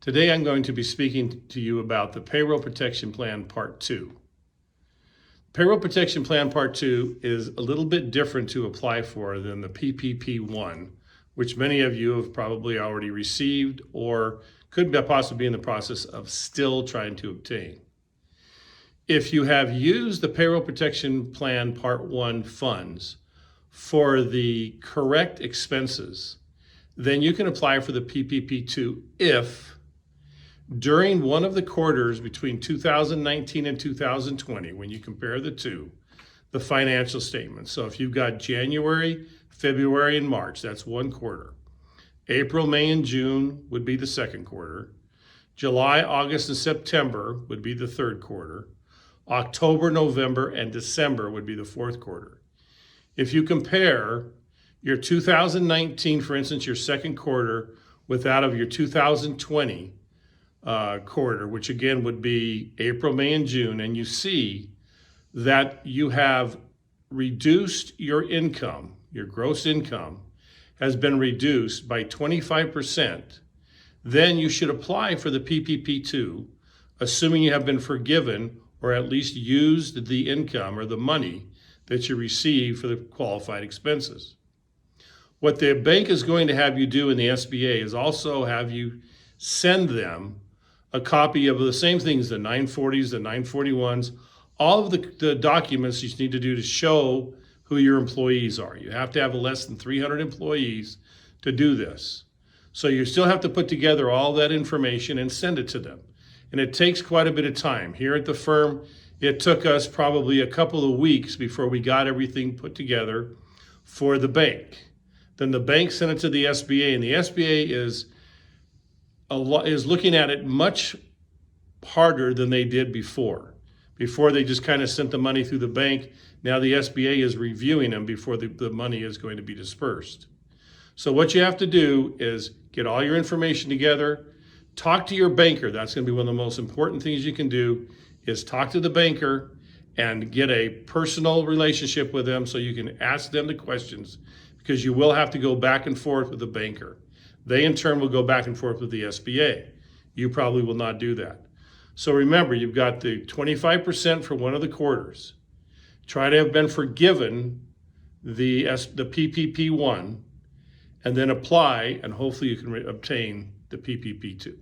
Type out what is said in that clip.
Today I'm going to be speaking to you about the Payroll Protection Plan Part 2. Payroll Protection Plan Part 2 is a little bit different to apply for than the PPP 1, which many of you have probably already received or could possibly be in the process of still trying to obtain. If you have used the Payroll Protection Plan Part 1 funds for the correct expenses, then you can apply for the PPP 2 if during one of the quarters between 2019 and 2020, when you compare the two, the financial statements. So if you've got January, February, and March, that's one quarter. April, May, and June would be the second quarter. July, August, and September would be the third quarter. October, November, and December would be the fourth quarter. If you compare your 2019, for instance, your second quarter with that of your 2020 quarter, which again would be April, May, and June, and you see that you have reduced your income, your gross income has been reduced by 25%, then you should apply for the PPP 2, assuming you have been forgiven or at least used the income or the money that you receive for the qualified expenses. What the bank is going to have you do in the SBA is also have you send them a copy of the same things, the 940s, the 941s, all of the documents you need to do to show who your employees are. You have to have less than 300 employees to do this. So you still have to put together all that information and send it to them. And it takes quite a bit of time. Here at the firm, it took us probably a couple of weeks before we got everything put together for the bank. Then the bank sent it to the SBA, and the SBA is looking at it much harder than they did before. Before they just kind of sent the money through the bank. Now the SBA is reviewing them before the money is going to be dispersed. So what you have to do is get all your information together, talk to your banker. That's going to be one of the most important things you can do is talk to the banker and get a personal relationship with them so you can ask them the questions, because you will have to go back and forth with the banker. They in turn will go back and forth with the SBA. You probably will not do that. So remember, you've got the 25% for one of the quarters. Try to have been forgiven the PPP 1 and then apply, and hopefully you can obtain the PPP 2.